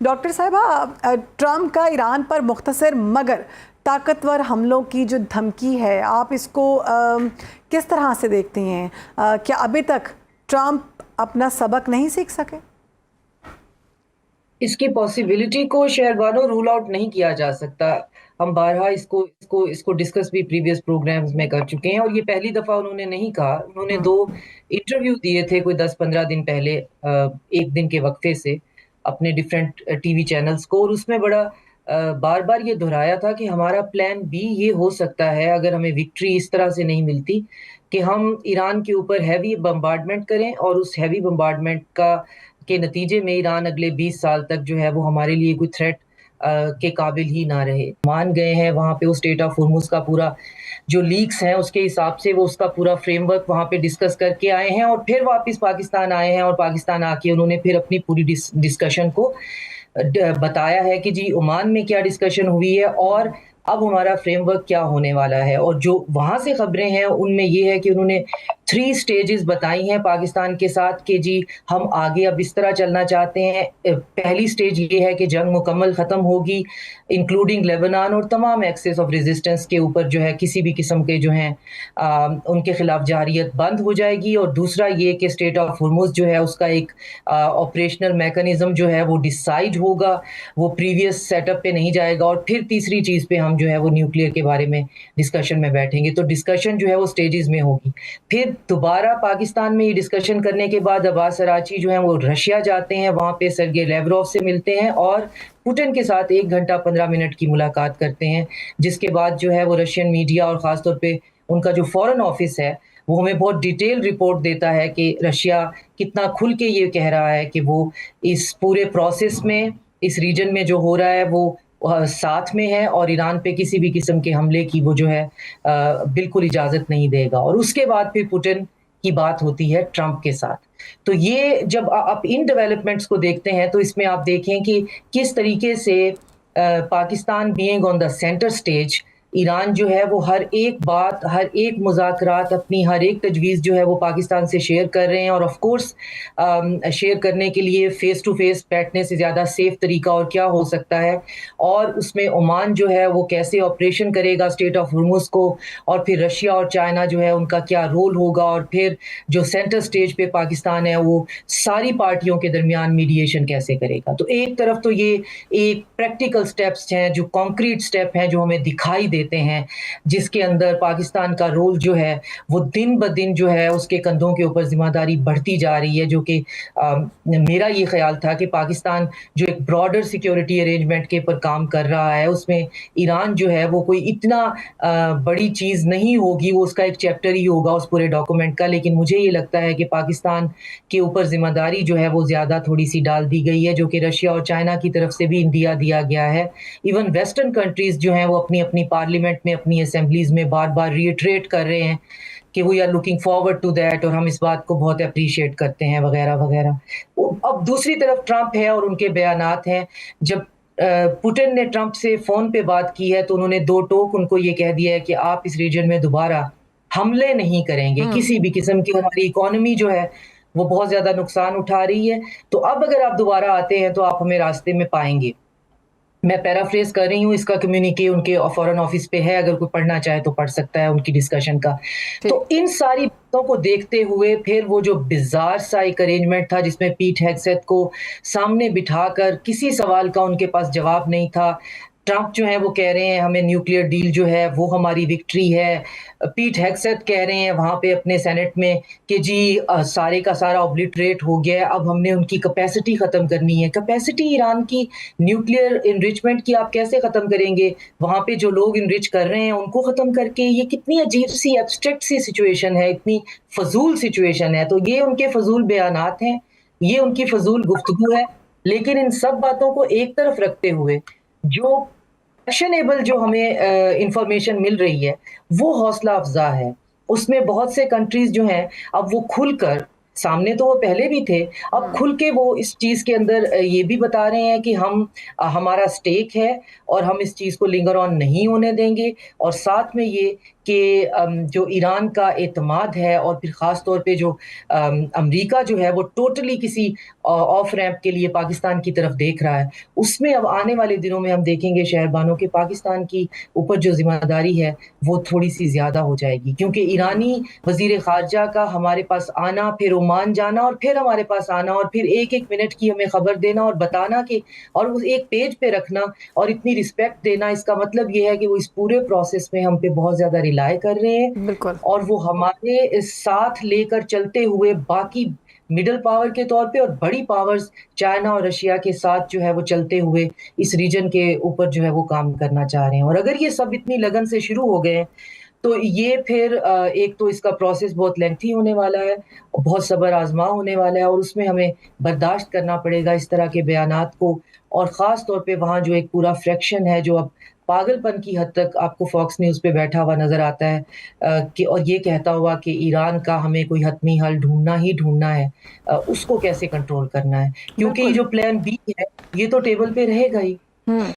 Doctor साहिबा, Trump का Iran पर मुख्तसर मगर ताकतवर हमलों की जो धमकी है, आप इसको किस तरह से देखती हैं? क्या अभी तक ट्रम्प अपना सबक नहीं सीख सके? इसकी पॉसिबिलिटी को शहरबानो रूल आउट नहीं किया जा सकता। हम बारहा इसको डिस्कस भी प्रीवियस प्रोग्राम्स में कर चुके हैं, और ये पहली दफा उन्होंने नहीं कहा। उन्होंने 2 इंटरव्यू दिए थे कोई 10-15 दिन पहले, एक दिन के वक्फे से अपने डिफरेंट टीवी चैनल्स को, और उसमें बड़ा बार बार ये दोहराया था कि हमारा प्लान बी ये हो सकता है अगर हमें विक्ट्री इस तरह से नहीं मिलती कि हम ईरान के ऊपर हैवी बम्बार्डमेंट करें, और उस हैवी बम्बार्डमेंट के नतीजे में ईरान अगले 20 साल तक जो है वो हमारे लिए कोई थ्रेट के काबिल ही ना रहे। मान गए हैं वहाँ पे, वो स्टेट ऑफ होर्मुज का पूरा जो लीक्स हैं उसके हिसाब से वो उसका पूरा फ्रेमवर्क वहाँ पे डिस्कस करके आए हैं, और फिर वापस पाकिस्तान आए हैं, और पाकिस्तान आके उन्होंने फिर अपनी पूरी डिस्कशन को बताया है कि जी ओमान में क्या डिस्कशन हुई है और अब हमारा फ्रेमवर्क क्या होने वाला है। और जो वहाँ से खबरें हैं उनमें ये है कि उन्होंने 3 स्टेजेस बताई हैं पाकिस्तान के साथ कि जी हम आगे अब इस तरह चलना चाहते हैं। पहली स्टेज ये है कि जंग मुकम्मल ख़त्म होगी, इंक्लूडिंग लेबनान, और तमाम एक्सेस ऑफ रेजिस्टेंस के ऊपर जो है किसी भी किस्म के जो हैं उनके खिलाफ जारियत बंद हो जाएगी। और दूसरा ये कि स्टेट ऑफ होर्मुज जो है उसका एक ऑपरेशनल मैकेनिज्म जो है वो डिसाइड होगा, वो प्रीवियस सेटअप पे नहीं जाएगा। और फिर तीसरी चीज़ पे हम जो है वो न्यूक्लियर के बारे में डिस्कशन में बैठेंगे। तो डिस्कशन जो है वो स्टेजेस में होगी। फिर दोबारा पाकिस्तान में ये डिस्कशन करने के बाद अब्बास अराची जो है वो रशिया जाते हैं, वहाँ पे सर्गे लेवरोव से मिलते हैं और पुतिन के साथ 1 घंटा 15 मिनट की मुलाकात करते हैं, जिसके बाद जो है वो रशियन मीडिया और ख़ासतौर पे उनका जो फॉरेन ऑफिस है वो हमें बहुत डिटेल रिपोर्ट देता है कि रशिया कितना खुल के ये कह रहा है कि वो इस पूरे प्रोसेस में, इस रीजन में जो हो रहा है वो साथ में है, और ईरान पे किसी भी किस्म के हमले की वो जो है बिल्कुल इजाज़त नहीं देगा। और उसके बाद फिर पुतिन की बात होती है ट्रंप के साथ। तो ये जब आप इन डेवलपमेंट्स को देखते हैं तो इसमें आप देखें कि किस तरीके से Pakistan being on the centre stage, Iran जो है वो हर एक बात, हर एक मुज़ाकरात, अपनी हर एक तजवीज़ जो है वो पाकिस्तान से शेयर कर रहे हैं। और ऑफ कोर्स शेयर करने के लिए फ़ेस टू फ़ेस बैठने से ज़्यादा सेफ़ तरीका और क्या हो सकता है। और उसमें ओमान जो है वो कैसे ऑपरेशन करेगा स्टेट ऑफ होर्मुज़ को, और फिर रशिया और चाइना जो है उनका क्या रोल होगा, और फिर जो सेंटर स्टेज पे पाकिस्तान है वो सारी पार्टियों के दरमियान मीडिएशन कैसे करेगा। तो एक तरफ तो ये एक प्रैक्टिकल स्टेप्स हैं, जो कॉन्क्रीट स्टेप हैं जो हमें दिखाई देते हैं, जिसके अंदर पाकिस्तान का रोल जो है वो दिन ब दिन जो है उसके कंधों के ऊपर जिम्मेदारी बढ़ती जा रही है। जो कि मेरा ये ख्याल था कि पाकिस्तान जो एक ब्रॉडर सिक्योरिटी अरेंजमेंट के ऊपर काम कर रहा है उसमें ईरान जो है वो कोई इतना बड़ी चीज़ नहीं होगी, वो उसका एक चैप्टर ही होगा उस पूरे डॉक्यूमेंट का। लेकिन मुझे ये लगता है कि पाकिस्तान के ऊपर जिम्मेदारी जो है वो ज़्यादा थोड़ी सी डाल दी गई है, जो कि रशिया और चाइना की तरफ से भी दिया गया है। इवन वेस्टर्न कंट्रीज़ जो हैं वो अपनी अपनी पार्लियामेंट में, अपनी असेंबलीज में बार बार रीइटरेट कर रहे हैं कि we are looking forward to that, और हम इस बात को बहुत अप्रिशिएट करते हैं वगैरह वगैरह। अब दूसरी तरफ ट्रंप है और उनके बयानात हैं। जब पुतिन ने ट्रंप से फ़ोन पे बात की है तो उन्होंने 2 टोक उनको ये कह दिया है कि आप इस रीजन में दोबारा हमले नहीं करेंगे किसी भी किस्म की। हमारी इकोनॉमी जो है वो बहुत ज़्यादा नुकसान उठा रही है, तो अब अगर आप दोबारा आते हैं तो आप हमें रास्ते में पाएंगे। मैं पैराफ्रेज कर रही हूँ, इसका कम्युनिके उनके फॉरेन ऑफिस पे है, अगर कोई पढ़ना चाहे तो पढ़ सकता है उनकी डिस्कशन का। तो इन सारी बातों को देखते हुए फिर वो जो बिजार सा एक अरेंजमेंट था जिसमें पीट हेगसेथ को सामने बिठाकर किसी सवाल का उनके पास जवाब नहीं था। ट्रंप जो है वो कह रहे हैं हमें न्यूक्लियर डील जो है वो हमारी विक्ट्री है। पीट हेगसेथ कह रहे हैं वहाँ पे अपने सेनेट में कि जी सारे का सारा ऑब्लिटरेट हो गया है, अब हमने उनकी कैपेसिटी ख़त्म करनी है। कैपेसिटी ईरान की न्यूक्लियर इनरिचमेंट की आप कैसे ख़त्म करेंगे? वहाँ पे जो लोग इनरिच कर रहे हैं उनको ख़त्म करके? ये कितनी अजीब सी एब्स्ट्रैक्ट सी सिचुएशन है, इतनी फजूल सिचुएशन है। तो ये उनके फजूल बयानात हैं, ये उनकी फजूल गुफ्तगू है। लेकिन इन सब बातों को एक तरफ रखते हुए जो एक्शनेबल जो हमें इंफॉर्मेशन मिल रही है वो हौसला अफजा है। उसमें बहुत से कंट्रीज जो हैं अब वो खुलकर, सामने तो वो पहले भी थे, अब खुल के वो इस चीज़ के अंदर ये भी बता रहे हैं कि हम हमारा स्टेक है और हम इस चीज़ को लिंगर ऑन नहीं होने देंगे। और साथ में ये کہ جو ایران کا اعتماد ہے اور پھر خاص طور پہ جو امریکہ جو ہے وہ ٹوٹلی کسی آف ریمپ کے لیے پاکستان کی طرف دیکھ رہا ہے، اس میں اب آنے والے دنوں میں ہم دیکھیں گے شہربانوں کہ پاکستان کی اوپر جو ذمہ داری ہے وہ تھوڑی سی زیادہ ہو جائے گی، کیونکہ ایرانی وزیر خارجہ کا ہمارے پاس آنا، پھر عمان جانا اور پھر ہمارے پاس آنا اور پھر ایک ایک منٹ کی ہمیں خبر دینا اور بتانا کہ اور وہ ایک پیج پہ رکھنا اور اتنی رسپیکٹ دینا، اس کا مطلب یہ ہے کہ وہ اس پورے پروسیس میں ہم پہ بہت زیادہ ریلائی کر رہے ہیں بالکل اور وہ ہمارے ساتھ لے کر چلتے ہوئے باقی مڈل پاور کے طور پہ اور بڑی پاورز چائنا اور رشیا کے ساتھ جو ہے وہ چلتے ہوئے اس ریجن کے اوپر جو ہے وہ کام کرنا چاہ رہے ہیں. اور اگر یہ سب اتنی لگن سے شروع ہو گئے تو یہ پھر ایک تو اس کا پروسیس بہت لینتھی ہونے والا ہے، بہت صبر آزما ہونے والا ہے، اور اس میں ہمیں برداشت کرنا پڑے گا اس طرح کے بیانات کو، اور خاص طور پہ وہاں جو ایک پورا فریکشن ہے جو اب پاگل پن کی حد تک آپ کو فاکس نیوز پہ بیٹھا ہوا نظر آتا ہے کہ اور یہ کہتا ہوا کہ ایران کا ہمیں کوئی حتمی حل ڈھونڈنا ہی ڈھونڈنا ہے، اس کو کیسے کنٹرول کرنا ہے، کیونکہ یہ بالکل جو پلان بی ہے یہ تو ٹیبل پہ رہے گا ہی.